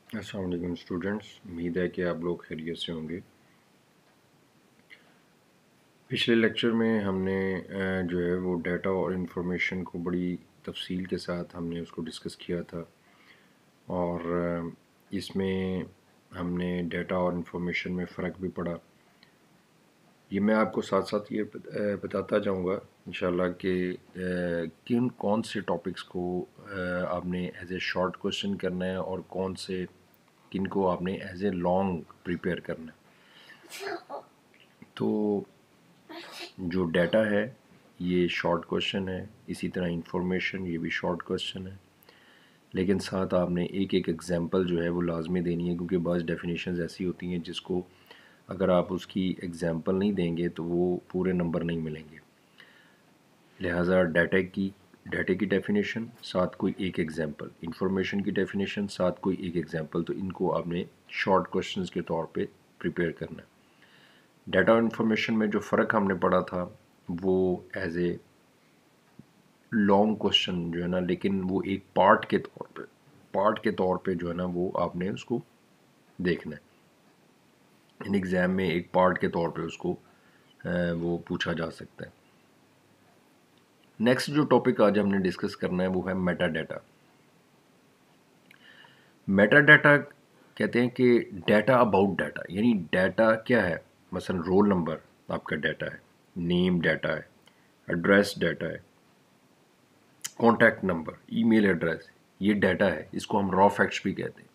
السلام علیکم اسٹوڈنٹس، امید ہے کہ آپ لوگ خیریت سے ہوں گے۔ پچھلے لیکچر میں ہم نے جو ہے وہ ڈیٹا اور انفارمیشن کو بڑی تفصیل کے ساتھ ہم نے اس کو ڈسکس کیا تھا، اور اس میں ہم نے ڈیٹا اور انفارمیشن میں فرق بھی پڑھا۔ یہ میں آپ کو ساتھ ساتھ یہ بتاتا جاؤں گا انشاءاللہ کہ کون سے ٹاپکس کو آپ نے ایز اے شارٹ کوشچن کرنا ہے اور کن کو آپ نے ایز اے لانگ پریپیئر کرنا ہے۔ تو جو ڈیٹا ہے یہ شارٹ کوشچن ہے، اسی طرح انفارمیشن یہ بھی شارٹ کوشچن ہے، لیکن ساتھ آپ نے ایک ایگزامپل جو ہے وہ لازمی دینی ہے، کیونکہ بعض ڈیفینیشنز ایسی ہوتی ہیں جس کو اگر آپ اس کی ایگزامپل نہیں دیں گے تو وہ پورے نمبر نہیں ملیں گے۔ لہٰذا ڈیٹا کی ڈیفینیشن ساتھ کوئی ایک ایگزامپل، انفارمیشن کی ڈیفینیشن ساتھ کوئی ایک ایگزامپل، تو ان کو آپ نے شارٹ کوشچنز کے طور پہ پریپیئر کرنا ہے۔ ڈیٹا اور انفارمیشن میں جو فرق ہم نے پڑھا تھا وہ ایز اے لانگ کوشچن جو ہے نا، لیکن وہ ایک پارٹ کے طور پہ جو ہے نا وہ آپ نے اس کو دیکھنا ہے۔ ان ایگزام میں ایک پارٹ کے طور پہ اس کو وہ پوچھا جا سکتا ہے۔ نیکسٹ جو ٹاپک آج ہم نے ڈسکس کرنا ہے وہ ہے میٹا ڈیٹا۔ میٹا ڈیٹا کہتے ہیں کہ ڈیٹا اباؤٹ ڈیٹا، یعنی ڈیٹا کیا ہے؟ مثلا رول نمبر آپ کا ڈیٹا ہے، نیم ڈیٹا ہے، ایڈریس ڈیٹا ہے، کانٹیکٹ نمبر، ای میل ایڈریس، یہ ڈیٹا ہے، اس کو ہم را فیکٹس بھی کہتے ہیں۔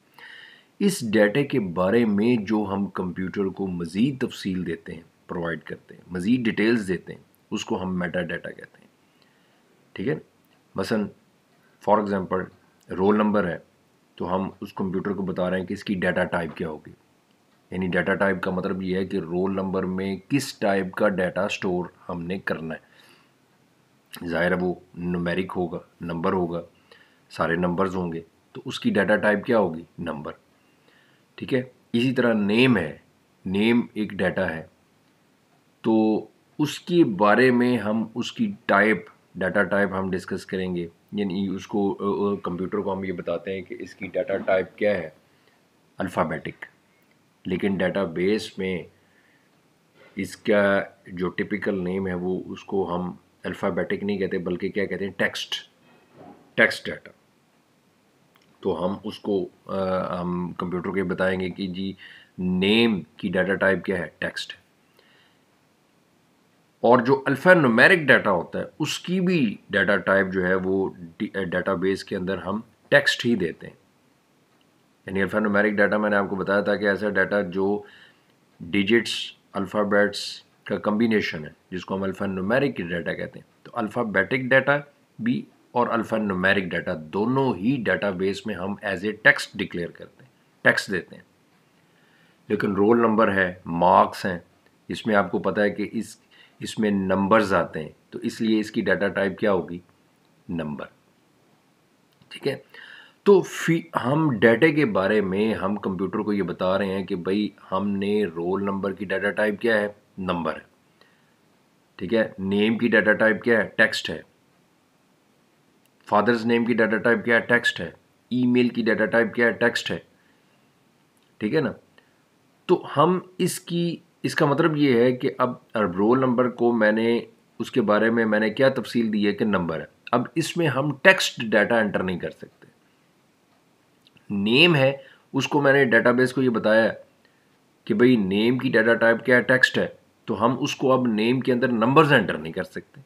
اس ڈیٹا کے بارے میں جو ہم کمپیوٹر کو مزید تفصیل دیتے ہیں، پرووائڈ کرتے ہیں، مزید ڈیٹیلز دیتے ہیں، اس کو ہم میٹا ڈیٹا کہتے ہیں۔ ٹھیک ہے، مثلا فار ایگزامپل رول نمبر ہے تو ہم اس کمپیوٹر کو بتا رہے ہیں کہ اس کی ڈیٹا ٹائپ کیا ہوگی، یعنی ڈیٹا ٹائپ کا مطلب یہ ہے کہ رول نمبر میں کس ٹائپ کا ڈیٹا سٹور ہم نے کرنا ہے۔ ظاہر ہے وہ نومیرک ہوگا، نمبر ہوگا، سارے نمبرز ہوں گے، تو اس کی ڈیٹا ٹائپ کیا ہوگی؟ نمبر۔ ٹھیک ہے، اسی طرح نیم ہے، نیم ایک ڈیٹا ہے، تو اس کے بارے میں ہم اس کی ڈیٹا ٹائپ ہم ڈسکس کریں گے، یعنی اس کو کمپیوٹر کو ہم یہ بتاتے ہیں کہ اس کی ڈیٹا ٹائپ کیا ہے؟ الفابیٹک۔ لیکن ڈیٹا بیس میں اس کا جو ٹپیکل نیم ہے وہ اس کو ہم الفابیٹک نہیں کہتے بلکہ کیا کہتے ہیں؟ Text data. تو ہم اس کو ہم کمپیوٹر کو بتائیں گے کہ جی نیم کی ڈیٹا ٹائپ کیا ہے؟ ٹیکسٹ ہے۔ اور جو الفا نومیرک ڈیٹا ہوتا ہے اس کی بھی ڈیٹا ٹائپ جو ہے وہ ڈیٹا بیس کے اندر ہم ٹیکسٹ ہی دیتے ہیں۔ یعنی الفا نومیرک ڈیٹا میں نے آپ کو بتایا تھا کہ ایسا ڈیٹا جو ڈیجٹس الفابیٹس کا کمبینیشن ہے جس کو ہم الفا نومیرک ڈیٹا کہتے ہیں۔ تو الفابیٹک ڈیٹا بھی اور الفا نومیرک ڈیٹا دونوں ہی ڈیٹا بیس میں ہم ایز اے ٹیکسٹ ڈکلیئر کرتے ہیں، ٹیکسٹ دیتے ہیں۔ لیکن رول نمبر ہے، مارکس ہیں، اس میں آپ کو پتہ ہے کہ اس میں نمبرز آتے ہیں، تو اس لیے اس کی ڈیٹا ٹائپ کیا ہوگی؟ نمبر۔ ٹھیک ہے، تو ہم ڈیٹا کے بارے میں ہم کمپیوٹر کو یہ بتا رہے ہیں کہ بھائی ہم نے رول نمبر کی ڈیٹا ٹائپ کیا ہے؟ نمبر ہے۔ ٹھیک ہے، نیم کی ڈیٹا ٹائپ کیا ہے؟ ٹیکسٹ ہے۔ فادرز نیم کی ڈیٹا ٹائپ کیا ہے؟ ٹیکسٹ ہے۔ ای میل کی ڈیٹا ٹائپ کیا ہے؟ ٹیکسٹ ہے۔ ٹھیک ہے نا، تو ہم اس کا مطلب یہ ہے کہ اب رول نمبر کو میں نے اس کے بارے میں میں نے کیا تفصیل دی ہے کہ نمبر ہے، اب اس میں ہم ٹیکسٹ ڈیٹا انٹر نہیں کر سکتے۔ نیم ہے، اس کو میں نے ڈیٹا بیس کو یہ بتایا ہے کہ بھئی نیم کی ڈیٹا ٹائپ کیا ہے؟ ٹیکسٹ ہے، تو ہم اس کو اب نیم کے اندر نمبرز انٹر نہیں کر سکتے۔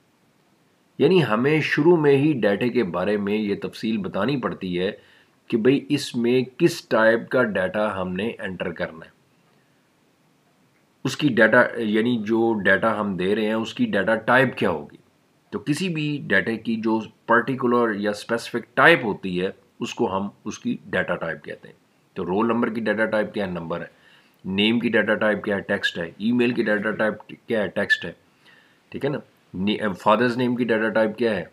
یعنی ہمیں شروع میں ہی ڈیٹا کے بارے میں یہ تفصیل بتانی پڑتی ہے کہ بھئی اس میں کس ٹائپ کا ڈیٹا ہم نے انٹر کرنا ہے، اس کی ڈیٹا یعنی جو ڈیٹا ہم دے رہے ہیں اس کی ڈیٹا ٹائپ کیا ہوگی۔ تو کسی بھی ڈیٹا کی جو پرٹیکولر یا اسپیسیفک ٹائپ ہوتی ہے اس کو ہم اس کی ڈیٹا ٹائپ کہتے ہیں۔ تو رول نمبر کی ڈیٹا ٹائپ کیا ہے؟ نمبر ہے۔ نیم کی ڈیٹا ٹائپ کیا ہے؟ ٹیکسٹ ہے۔ ای میل کی ڈیٹا ٹائپ کیا ہے؟ ٹیکسٹ ہے۔ ٹھیک ہے نا، فادرز نیم کی ڈیٹا ٹائپ کیا ہے؟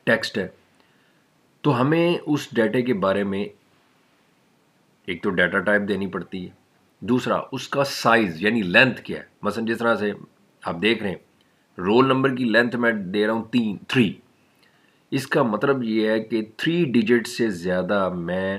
ٹیکسٹ ہے۔ تو ہمیں اس ڈیٹا کے بارے میں ایک تو ڈیٹا ٹائپ دینی پڑتی ہے، دوسرا اس کا سائز یعنی لینتھ کیا ہے۔ مثلا جس طرح سے آپ دیکھ رہے ہیں رول نمبر کی لینتھ میں دے رہا ہوں 3، اس کا مطلب یہ ہے کہ 3 ڈیجٹ سے زیادہ میں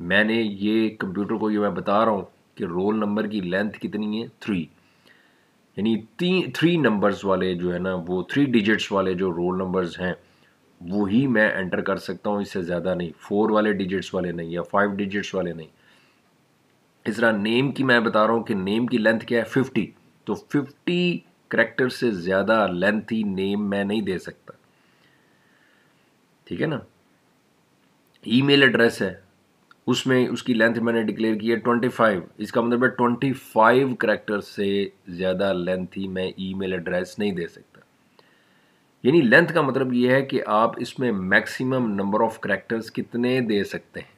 میں نے یہ کمپیوٹر کو یہ میں بتا رہا ہوں کہ رول نمبر کی لینتھ کتنی ہے 3، یعنی 3 نمبرز والے جو ہے نا وہ 3 ڈیجٹس والے جو رول نمبرز ہیں وہی میں انٹر کر سکتا ہوں، اس سے زیادہ نہیں. 4 والے ڈیجٹس والے نہیں یا 5 ڈیجٹس والے نہیں. اس طرح نیم کی میں بتا رہا ہوں کہ نیم کی لینتھ کیا ہے 50، تو 50 کریکٹر سے زیادہ لینتھی نیم میں نہیں دے سکتا. ٹھیک ہے نا. ای میل ایڈریس ہے، اس میں اس کی لینتھ میں نے ڈکلیئر کی ہے 25، اس کا مطلب ہے 25 کریکٹر سے زیادہ لینتھی میں ای میل ایڈریس نہیں دے سکتا. یعنی لینتھ کا مطلب یہ ہے کہ آپ اس میں میکسیمم نمبر آف کریکٹرز کتنے دے سکتے ہیں.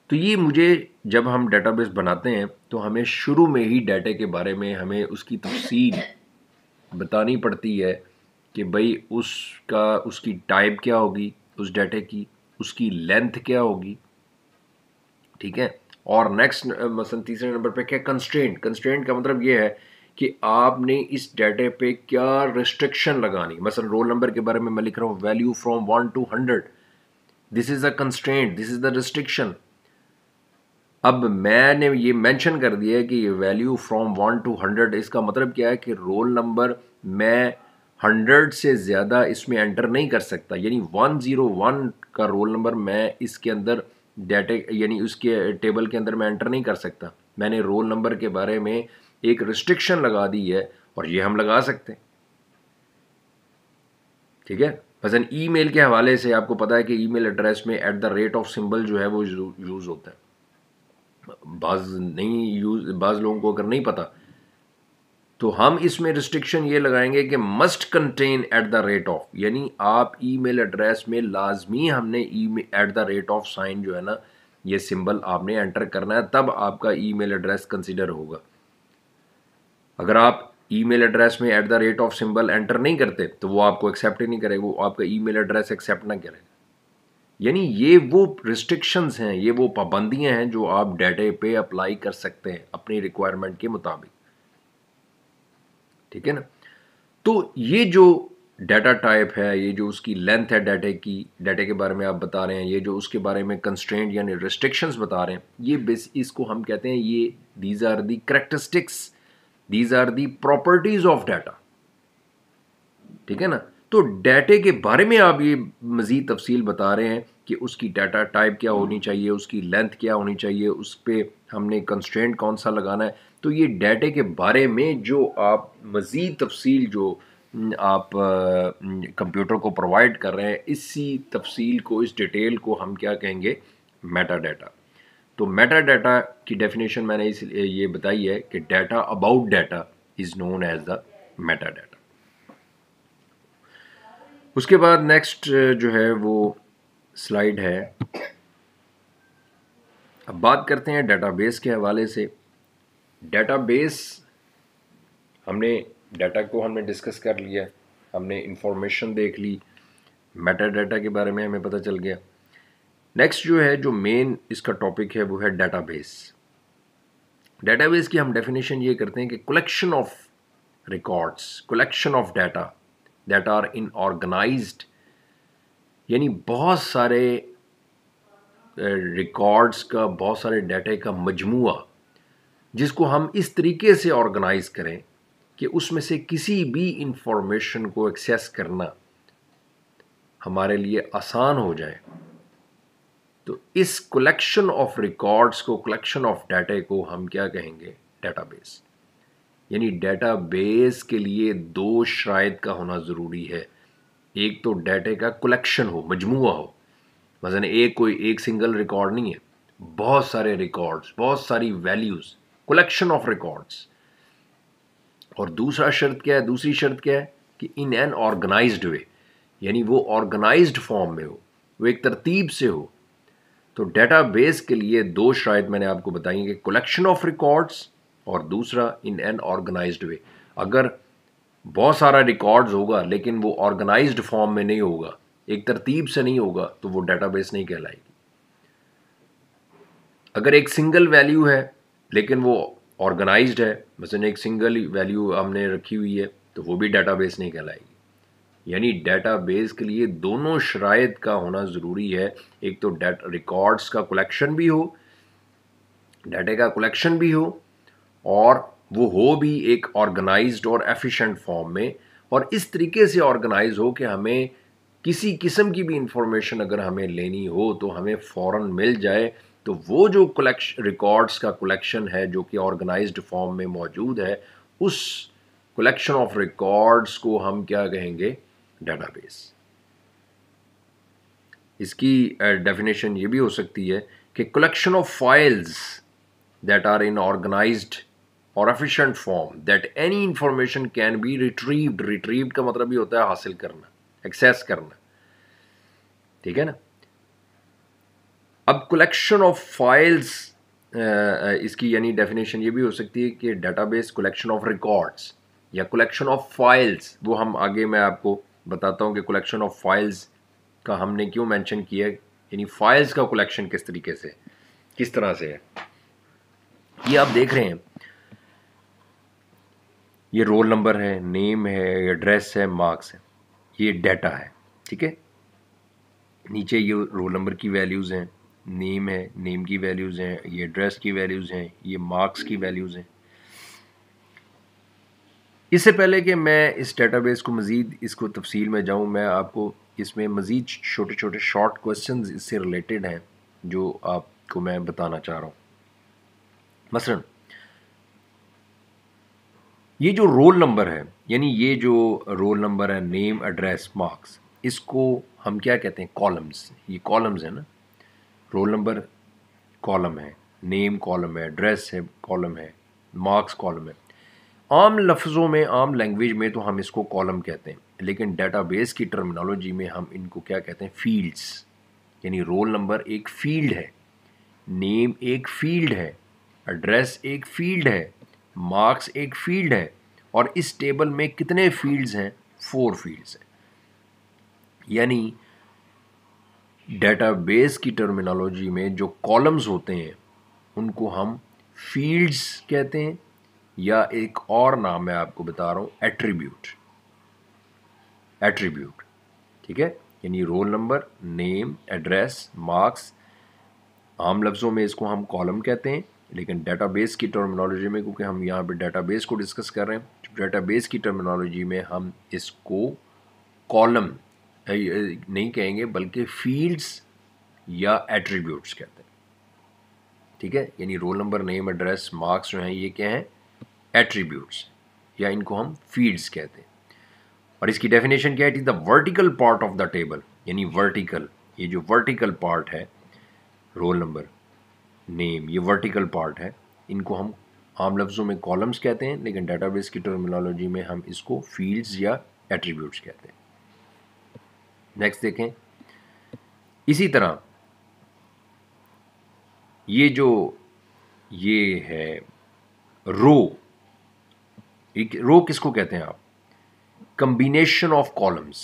تو یہ مجھے جب ہم ڈیٹا بیس بناتے ہیں تو ہمیں شروع میں ہی ڈیٹا کے بارے میں ہمیں اس کی تفصیل بتانی پڑتی ہے کہ بھئی اس کی ٹائپ کیا ہوگی اس ڈیٹا کی، اس کی لینتھ کیا ہوگی. ٹھیک ہے. اور نیکسٹ مثلا تیسرے نمبر پہ کیا کنسٹرینٹ کا مطلب یہ ہے کہ آپ نے اس ڈیٹا پہ کیا ریسٹرکشن لگانی. مثلا رول نمبر کے بارے میں لکھ رہا ہوں value from 1 to 100، this is a constraint, this is the restriction. اب میں نے یہ مینشن کر دیا ہے کہ یہ ویلیو فرام 1 to 100، اس کا مطلب کیا ہے کہ رول نمبر میں 100 سے زیادہ اس میں انٹر نہیں کر سکتا. یعنی 101 کا رول نمبر میں اس کے اندر ڈیٹا یعنی اس کے ٹیبل کے اندر میں انٹر نہیں کر سکتا. میں نے رول نمبر کے بارے میں ایک ریسٹرکشن لگا دی ہے اور یہ ہم لگا سکتے ہیں. ٹھیک ہے. مثلا ای میل کے حوالے سے آپ کو پتا ہے کہ ای میل ایڈریس میں @ سمبل جو ہے وہ یوز ہوتا ہے. بعض لوگوں کو اگر نہیں پتا تو ہم اس میں ریسٹرکشن یہ لگائیں گے کہ مسٹ کنٹین @ یعنی آپ ای میل ایڈریس میں لازمی ہم نے @ سائن جو ہے نا یہ سمبل آپ نے انٹر کرنا ہے، تب آپ کا ای میل ایڈریس کنسیڈر ہوگا. اگر آپ ای میل ایڈریس میں @ سمبل انٹر نہیں کرتے تو وہ آپ کو ایکسیپٹ ہی نہیں کرے گا، وہ آپ کا ای میل ایڈریس ایکسیپٹ نہ کرے گا. یعنی یہ وہ ریسٹرکشنز ہیں، یہ وہ پابندیاں ہیں جو آپ ڈیٹا پہ اپلائی کر سکتے ہیں اپنی ریکوائرمنٹ کے مطابق. ٹھیک ہے نا. تو یہ جو ڈیٹا ٹائپ ہے، یہ جو اس کی لینتھ ہے ڈیٹا کے بارے میں آپ بتا رہے ہیں، یہ جو اس کے بارے میں کنسٹرینٹ یعنی ریسٹرکشنز بتا رہے ہیں، یہ اس کو ہم کہتے ہیں یہ these are the characteristics, these are the properties of data. ٹھیک ہے نا. تو ڈیٹا کے بارے میں آپ یہ مزید تفصیل بتا رہے ہیں کہ اس کی ڈیٹا ٹائپ کیا ہونی چاہیے، اس کی لینتھ کیا ہونی چاہیے، اس پہ ہم نے کنسٹرینٹ کون سا لگانا ہے. تو یہ ڈیٹا کے بارے میں جو آپ مزید تفصیل جو آپ کمپیوٹر کو پرووائڈ کر رہے ہیں، اسی تفصیل کو، اس ڈیٹیل کو ہم کیا کہیں گے؟ Meta data. تو میٹا ڈیٹا کی ڈیفینیشن میں نے اس لیے یہ بتائی ہے کہ data about data is known as the meta data. اس کے بعد نیکسٹ جو ہے وہ سلائیڈ ہے. اب بات کرتے ہیں ڈیٹا بیس کے حوالے سے. ڈیٹا بیس ہم نے ڈیٹا کو ہم نے ڈسکس کر لیا، ہم نے انفارمیشن دیکھ لی، میٹا ڈیٹا کے بارے میں ہمیں پتہ چل گیا. نیکسٹ جو ہے جو مین اس کا ٹاپک ہے وہ ہے ڈیٹا بیس. ڈیٹا بیس کی ہم ڈیفینیشن یہ کرتے ہیں کہ collection of records, collection of data that are in organized, یعنی بہت سارے ریکارڈس کا، بہت سارے ڈیٹا کا مجموعہ جس کو ہم اس طریقے سے آرگنائز کریں کہ اس میں سے کسی بھی انفارمیشن کو ایکسیس کرنا ہمارے لیے آسان ہو جائے. تو اس کلیکشن آف ریکارڈس کو، کلیکشن آف ڈیٹا کو ہم کیا کہیں گے؟ Data base. یعنی ڈیٹا بیس کے لیے 2 شرائط کا ہونا ضروری ہے. ایک تو ڈیٹا کا کلیکشن ہو، مجموعہ ہو، مثلا ایک سنگل ریکارڈ نہیں ہے، بہت سارے ریکارڈز، بہت ساری ویلیوز، کلیکشن آف ریکارڈز. اور دوسری شرط کیا ہے کہ ان این آرگنائزڈ وے، یعنی وہ آرگنائزڈ فارم میں ہو، وہ ایک ترتیب سے ہو. تو ڈیٹا بیس کے لیے 2 شرائط میں نے آپ کو بتائی کہ کلیکشن آف ریکارڈز اور دوسرا ان این آرگنائزڈ وے. اگر بہت سارا ریکارڈز ہوگا لیکن وہ آرگنائزڈ فارم میں نہیں ہوگا، ایک ترتیب سے نہیں ہوگا، تو وہ ڈیٹا بیس نہیں کہلائے گی. اگر ایک سنگل ویلیو ہے لیکن وہ آرگنائزڈ ہے، مثلا ایک سنگل ویلیو ہم نے رکھی ہوئی ہے، تو وہ بھی ڈیٹا بیس نہیں کہلائے گی. یعنی ڈیٹا بیس کے لیے دونوں شرائط کا ہونا ضروری ہے. ایک تو ریکارڈس کا کلیکشن بھی ہو، ڈیٹا کا کلیکشن بھی ہو، اور وہ ہو بھی ایک آرگنائزڈ اور ایفیشینٹ فارم میں، اور اس طریقے سے آرگنائز ہو کہ ہمیں کسی قسم کی بھی انفارمیشن اگر ہمیں لینی ہو تو ہمیں فوراً مل جائے. تو وہ جو ریکارڈس کا کلیکشن ہے جو کہ آرگنائزڈ فارم میں موجود ہے، اس کلیکشن آف ریکارڈس کو ہم کیا کہیں گے؟ Data base. اس کی ڈیفینیشن یہ بھی ہو سکتی ہے کہ collection of files that are in organized or efficient form that any information can be retrieved. retrieved کا مطلب یہ ہوتا ہے حاصل کرنا، ایکسیس کرنا، ٹھیک ہے نا. اب کلیکشن آف فائلز، اس کی یعنی ڈیفینیشن یہ بھی ہو سکتی ہے کہ data base collection of records یا کلیکشن آف فائلز. وہ ہم آگے میں آپ کو بتاتا ہوں کہ کلیکشن آف فائلز کا ہم نے کیوں مینشن کیا ہے، یعنی فائلز کا کلیکشن کس طریقے سے، کس طرح سے ہے. یہ آپ دیکھ رہے ہیں، یہ رول نمبر ہے، نیم ہے، ایڈریس ہے، مارکس ہے، یہ ڈیٹا ہے، ٹھیک ہے. نیچے یہ رول نمبر کی ویلیوز ہیں، نیم ہے، نیم کی ویلیوز ہیں، یہ ایڈریس کی ویلیوز ہیں، یہ مارکس کی ویلیوز ہیں. اس سے پہلے کہ میں اس ڈیٹا بیس کو مزید اس کو تفصیل میں جاؤں، میں آپ کو اس میں مزید چھوٹے چھوٹے شارٹ کوسچنز اس سے ریلیٹڈ ہیں جو آپ کو میں بتانا چاہ رہا ہوں. مثلاً یہ جو رول نمبر ہے، یعنی یہ جو رول نمبر ہے، نیم، ایڈریس، مارکس، اس کو ہم کیا کہتے ہیں؟ کالمز. یہ کالمز ہیں نا. رول نمبر کالم ہے، نیم کالم ہے، ایڈریس ہے کالم ہے، مارکس کالم ہے. عام لفظوں میں، عام لینگویج میں تو ہم اس کو کالم کہتے ہیں، لیکن ڈیٹا بیس کی ٹرمینالوجی میں ہم ان کو کیا کہتے ہیں؟ فیلڈز. یعنی رول نمبر ایک فیلڈ ہے، نیم ایک فیلڈ ہے، ایڈریس ایک فیلڈ ہے، مارکس ایک فیلڈ ہے. اور اس ٹیبل میں کتنے فیلڈز ہیں؟ 4 فیلڈز ہیں. یعنی ڈیٹا بیس کی ٹرمینالوجی میں جو کالمز ہوتے ہیں ان کو ہم فیلڈز کہتے ہیں، یا ایک اور نام میں آپ کو بتا رہا ہوں، ایٹریبیوٹ. ایٹریبیوٹ، ٹھیک ہے. یعنی رول نمبر، نیم، ایڈریس، مارکس، عام لفظوں میں اس کو ہم کالم کہتے ہیں، لیکن ڈیٹا بیس کی ٹرمینالوجی میں، کیونکہ ہم یہاں پہ ڈیٹا بیس کو ڈسکس کر رہے ہیں، ڈیٹا بیس کی ٹرمینالوجی میں ہم اس کو کالم نہیں کہیں گے بلکہ فیلڈز یا ایٹریبیوٹس کہتے ہیں، ٹھیک ہے. یعنی رول نمبر، نیم، ایڈریس، مارکس جو ہیں یہ کیا ہیں؟ ایٹریبیوٹس، یا ان کو ہم فیلڈز کہتے ہیں. اور اس کی ڈیفینیشن کیا ہے؟ The vertical part of the table. یعنی ورٹیکل، یہ جو ورٹیکل پارٹ ہے، رول نمبر، نیم، یہ ورٹیکل پارٹ ہے، ان کو ہم عام لفظوں میں کالمز کہتے ہیں، لیکن ڈیٹا بیس کی ٹرمینالوجی میں ہم اس کو فیلڈز یا ایٹریبیوٹس کہتے ہیں. نیکسٹ دیکھیں. اسی طرح یہ جو یہ ہے رو، رو کس کو کہتے ہیں آپ؟ Combination of columns.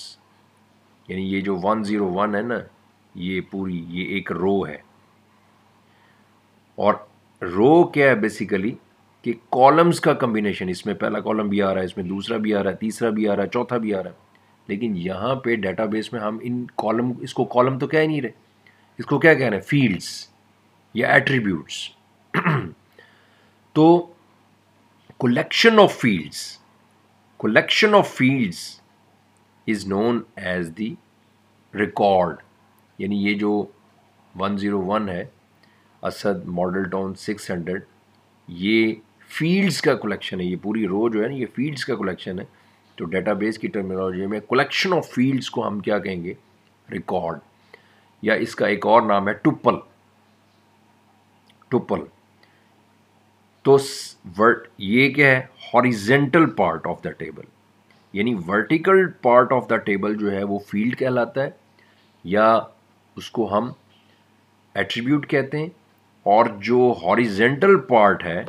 یعنی یہ جو 101 ہے نا، یہ پوری یہ ایک رو ہے. اور رو کیا ہے بیسیکلی؟ کہ کالمز کا کمبینیشن. اس میں پہلا کالم بھی آ رہا ہے، اس میں دوسرا بھی آ رہا ہے، تیسرا بھی آ رہا ہے، چوتھا بھی آ رہا ہے. لیکن یہاں پہ ڈیٹا بیس میں ہم ان کالم، اس کو کالم تو کہہ نہیں رہے، اس کو کیا کہہ رہے ہیں؟ فیلڈز یا ایٹریبیوٹس. تو collection of fields is known as the record. یعنی یہ جو 101 ہے، اسد ماڈل ٹاؤن 600، یہ فیلڈز کا کلیکشن ہے. یہ پوری رو جو ہے نا، یہ فیلڈز کا کلیکشن ہے. تو ڈیٹا بیس کی ٹرمینالوجی میں کلیکشن آف فیلڈز کو ہم کیا کہیں گے؟ ریکارڈ. یا اس کا ایک اور نام ہے ٹپل. ٹپل. تو یہ کیا ہے؟ Horizontal part of the table. یعنی vertical part of the table جو ہے وہ فیلڈ کہلاتا ہے، یا اس کو ہم ایٹریبیوٹ کہتے ہیں. اور جو ہاریزنٹل پارٹ ہے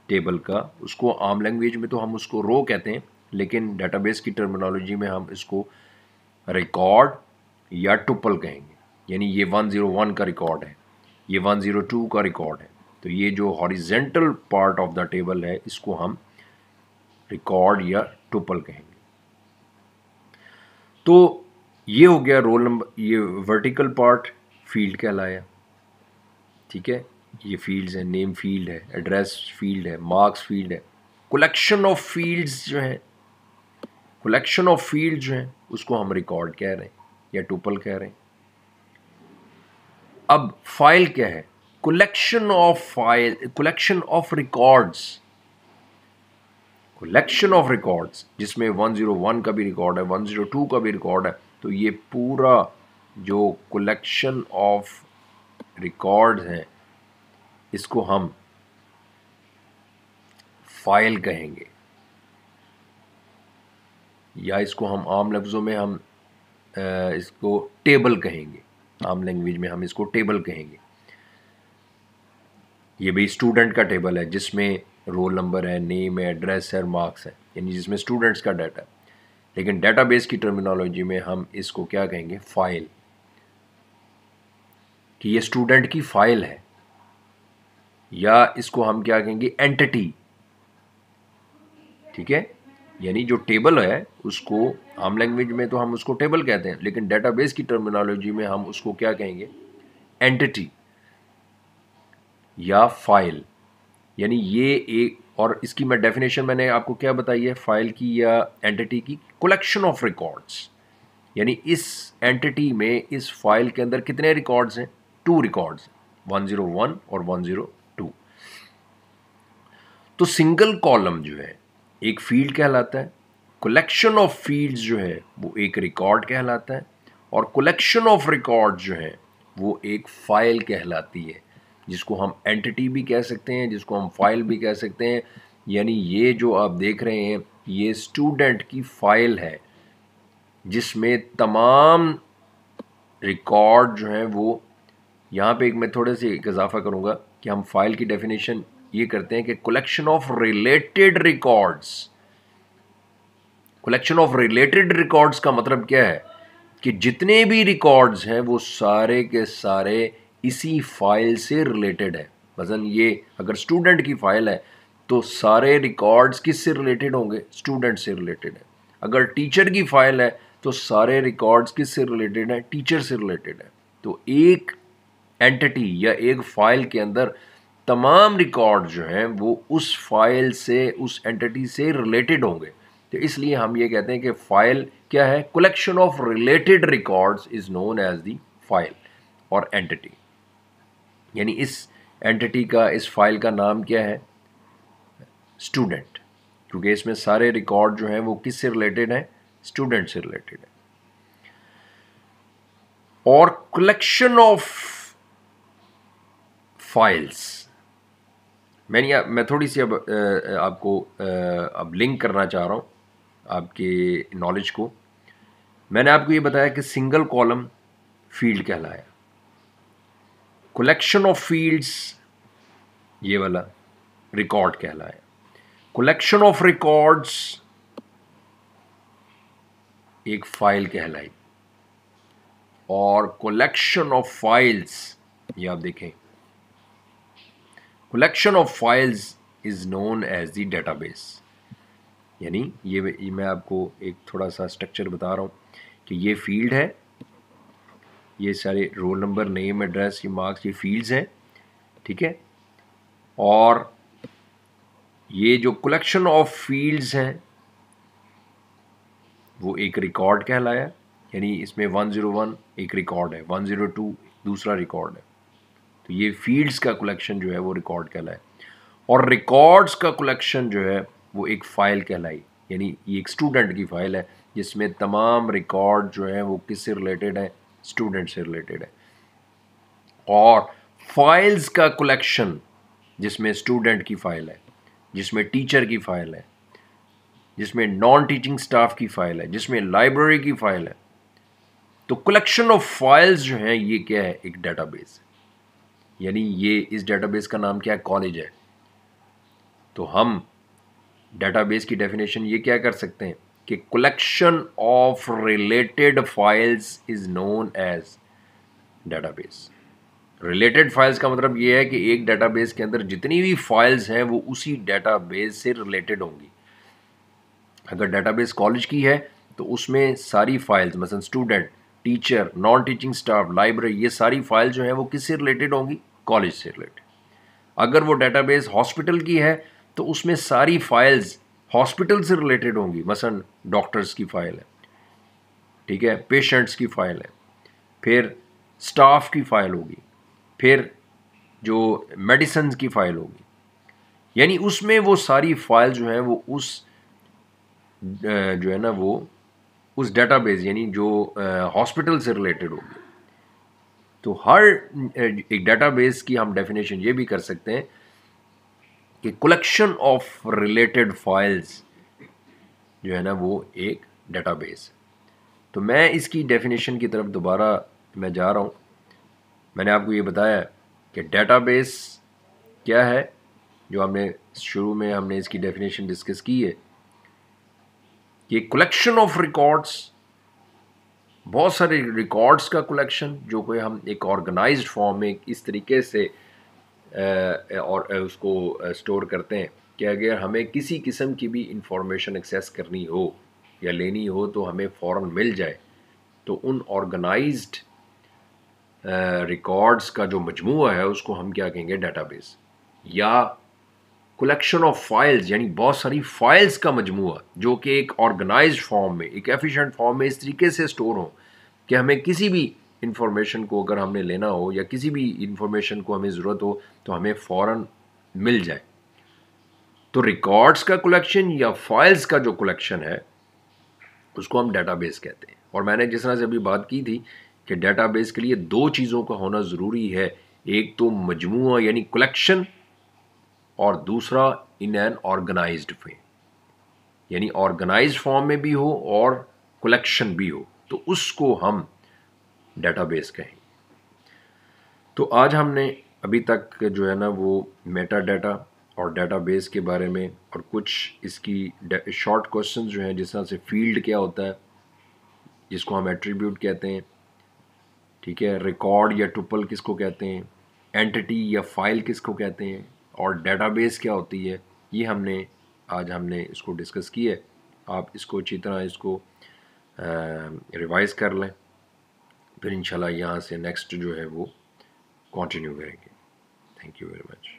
ٹیبل کا، اس کو عام لینگویج میں تو ہم اس کو رو کہتے ہیں، لیکن ڈیٹا بیس کی ٹرمینالوجی میں ہم اس کو ریکارڈ یا ٹپل کہیں گے. یعنی یہ 101 کا ریکارڈ ہے، یہ 102 کا ریکارڈ ہے. تو یہ جو horizontal part of the table ہے، اس کو ہم ریکارڈ یا ٹپل کہیں گے. تو یہ ہو گیا رول نمبر، یہ ورٹیکل پارٹ فیلڈ کہلایا، ٹھیک ہے. یہ فیلڈز ہیں، نیم فیلڈ ہے، ایڈریس فیلڈ ہے، مارکس فیلڈ ہے. کلیکشن آف فیلڈز جو ہیں، کلیکشن آف فیلڈ جو ہیں اس کو ہم ریکارڈ کہہ رہے ہیں یا ٹوپل کہہ رہے ہیں. اب فائل کیا ہے؟ Collection of file, collection of records, collection of records جس میں 101 کا بھی ریکارڈ ہے، 102 کا بھی ریکارڈ ہے. تو یہ پورا جو کلیکشن آف ریکارڈ ہیں اس کو ہم فائل کہیں گے، یا اس کو ہم عام لفظوں میں ہم اس کو ٹیبل کہیں گے، عام لینگویج میں ہم اس کو ٹیبل کہیں گے. یہ بھی اسٹوڈنٹ کا ٹیبل ہے جس میں رول نمبر ہے، نیم ہے، ایڈریس ہے اور مارکس ہے، یعنی جس میں اسٹوڈنٹس کا ڈیٹا ہے. لیکن ڈیٹا بیس کی ٹرمینالوجی میں ہم اس کو کیا کہیں گے؟ فائل، کہ یہ اسٹوڈنٹ کی فائل ہے. یا اس کو ہم کیا کہیں گے؟ اینٹی. ٹھیک ہے، یعنی جو ٹیبل ہے اس کو عام لینگویج میں تو ہم اس کو ٹیبل کہتے ہیں، لیکن ڈیٹا بیس کی ٹرمینالوجی میں ہم اس کو کیا کہیں گے؟ اینٹی یا فائل. یعنی یہ ایک، اور اس کی میں ڈیفینیشن میں نے آپ کو کیا بتائی ہے فائل کی یا اینٹی کی؟ Collection of records. یعنی اس اینٹی میں، اس فائل کے اندر کتنے ریکارڈز ہیں؟ 2 ریکارڈز، 101 اور 102. تو سنگل کالم جو ہے ایک فیلڈ کہلاتا ہے، کلیکشن آف فیلڈز جو ہے وہ ایک ریکارڈ کہلاتا ہے، اور کلیکشن آف ریکارڈ جو ہے وہ ایک فائل کہلاتی ہے، جس کو ہم اینٹی بھی کہہ سکتے ہیں، جس کو ہم فائل بھی کہہ سکتے ہیں. یعنی یہ جو آپ دیکھ رہے ہیں یہ اسٹوڈنٹ کی فائل ہے جس میں تمام ریکارڈ جو ہیں وہ، یہاں پہ ایک میں تھوڑے سے ایک اضافہ کروں گا کہ ہم فائل کی ڈیفینیشن یہ کرتے ہیں کہ collection of related records. Collection of related records کا مطلب کیا ہے؟ کہ جتنے بھی ریکارڈز ہیں وہ سارے کے سارے اسی فائل سے ریلیٹڈ ہے. مثلا یہ اگر اسٹوڈنٹ کی فائل ہے تو سارے ریکارڈز کس سے ریلیٹڈ ہوں گے؟ اسٹوڈنٹ سے ریلیٹڈ ہے. اگر ٹیچر کی فائل ہے تو سارے ریکارڈز کس سے ریلیٹڈ ہیں؟ ٹیچر سے ریلیٹڈ ہے. تو ایک اینٹی یا ایک فائل کے اندر تمام ریکارڈ جو ہیں وہ اس فائل سے، اس اینٹی سے ریلیٹڈ ہوں گے. تو اس لیے ہم یہ کہتے ہیں کہ فائل کیا ہے؟ Collection of related records is known as the file اور اینٹی. یعنی اس اینٹی کا، اس فائل کا نام کیا ہے؟ اسٹوڈنٹ، کیونکہ اس میں سارے ریکارڈ جو ہیں وہ کس سے ریلیٹڈ ہیں؟ اسٹوڈنٹ سے ریلیٹڈ ہے. اور کلیکشن آف فائلز، میں تھوڑی سی اب آپ کو اب لنک کرنا چاہ رہا ہوں آپ کے نالج کو. میں نے آپ کو یہ بتایا کہ سنگل کالم فیلڈ کہلایا، کلیکشن آف فیلڈز یہ والا ریکارڈ کہلایا، کلیکشن آف ریکارڈز ایک فائل کہلائی، اور کلیکشن آف فائلز، یہ آپ دیکھیں، collection of files is known as the database. یعنی یہ میں آپ کو ایک تھوڑا سا اسٹرکچر بتا رہا ہوں کہ یہ فیلڈ ہے، یہ سارے رول نمبر، نیم، ایڈریس، یہ مارکس، یہ فیلڈز ہیں، ٹھیک ہے. اور یہ جو کلیکشن آف فیلڈز ہیں وہ ایک ریکارڈ کہلایا، یعنی اس میں 101 ایک ریکارڈ ہے، 102 دوسرا ریکارڈ ہے. تو یہ فیلڈز کا کلیکشن جو ہے وہ ریکارڈ کہلایا، اور ریکارڈز کا کلیکشن جو ہے وہ ایک فائل کہلائی. یعنی یہ ایک اسٹوڈنٹ کی فائل ہے جس میں تمام ریکارڈ جو ہیں وہ کس سے ریلیٹڈ ہیں؟ اسٹوڈنٹ سے ریلیٹڈ ہے. اور فائلز کا کلیکشن جس میں اسٹوڈنٹ کی فائل ہے، جس میں ٹیچر کی فائل ہے، جس میں نان ٹیچنگ سٹاف کی فائل ہے، جس میں لائبریری کی فائل ہے. تو کلیکشن آف فائلز جو ہیں یہ کیا ہے؟ ایک ڈیٹا بیس. یعنی یہ اس ڈیٹا بیس کا نام کیا ہے؟ کالج ہے. تو ہم ڈیٹا بیس کی ڈیفینیشن یہ کیا کر سکتے ہیں کہ collection of related files is known as database. Related files کا مطلب یہ ہے کہ ایک ڈیٹا بیس کے اندر جتنی بھی فائلز ہیں وہ اسی ڈیٹا بیس سے ریلیٹڈ ہوں گی. اگر ڈیٹا بیس کالج کی ہے تو اس میں ساری فائلز مثلا student, teacher, naan teaching staff, library, یہ ساری فائل جو ہیں وہ کس سے ریلیٹڈ ہوں گی؟ کالج سے ریلیٹڈ. اگر وہ ڈیٹا بیس ہاسپٹل کی ہے تو اس میں ساری فائلز ہاسپٹل سے ریلیٹڈ ہوں گی، مثلا ڈاکٹرز کی فائل ہے، ٹھیک ہے، پیشنٹس کی فائل ہے، پھر اسٹاف کی فائل ہوگی، پھر جو میڈیسنز کی فائل ہوگی. یعنی اس میں وہ ساری فائل جو ہیں وہ اس جو ہے نا وہ اس ڈیٹا بیس یعنی جو ہاسپٹل سے ریلیٹڈ ہوگی. تو ہر ایک ڈیٹا بیس کی ہم ڈیفینیشن یہ بھی کر سکتے ہیں کہ کلیکشن آف ریلیٹڈ فائلز جو ہے نا وہ ایک ڈیٹا بیس. تو میں اس کی ڈیفینیشن کی طرف دوبارہ میں جا رہا ہوں. میں نے آپ کو یہ بتایا کہ ڈیٹا بیس کیا ہے، جو ہم نے شروع میں ہم نے اس کی ڈیفینیشن ڈسکس کی ہے کہ کلیکشن آف ریکارڈس، بہت سارے ریکارڈس کا کلیکشن جو کہ ہم ایک آرگنائزڈ فارم میں اس طریقے سے اور اس کو اسٹور کرتے ہیں کہ اگر ہمیں کسی قسم کی بھی انفارمیشن ایکسیس کرنی ہو یا لینی ہو تو ہمیں فوراً مل جائے. تو ان آرگنائزڈ ریکارڈس کا جو مجموعہ ہے اس کو ہم کیا کہیں گے؟ Data base. یا کلیکشن آف فائلز یعنی بہت ساری فائلز کا مجموعہ جو کہ ایک آرگنائزڈ فارم میں، ایک ایفیشینٹ فارم میں اس طریقے سے اسٹور ہوں کہ ہمیں کسی بھی انفارمیشن کو اگر ہم نے لینا ہو یا کسی بھی انفارمیشن کو ہمیں ضرورت ہو تو ہمیں فوراً مل جائے. تو ریکارڈز کا کلیکشن یا فائلز کا جو کلیکشن ہے اس کو ہم ڈیٹا بیس کہتے ہیں. اور میں نے جس طرح سے ابھی بات کی تھی کہ ڈیٹا بیس کے لیے دو چیزوں کا ہونا ضروری ہے، ایک تو مجموعہ یعنی کلیکشن، اور دوسرا ان این آرگنائزڈ وے یعنی آرگنائزڈ فارم میں بھی ہو اور کلیکشن بھی ہو، تو اس کو ہم ڈیٹا بیس کہیں. تو آج ہم نے ابھی تک جو ہے نا وہ میٹا ڈیٹا اور ڈیٹا بیس کے بارے میں اور کچھ اس کی شارٹ کوشچنز جو ہیں، جس طرح سے فیلڈ کیا ہوتا ہے جس کو ہم ایٹریبیوٹ کہتے ہیں، ٹھیک ہے، ریکارڈ یا ٹپل کس کو کہتے ہیں، اینٹی یا فائل کس کو کہتے ہیں، اور ڈیٹا بیس کیا ہوتی ہے، یہ آج ہم نے اس کو ڈسکس کی ہے. آپ اس کو اچھی طرح اس کو ریوائز کر لیں، پھر انشاءاللہ یہاں سے نیکسٹ جو ہے وہ کنٹینیو کریں گے. Thank you very much.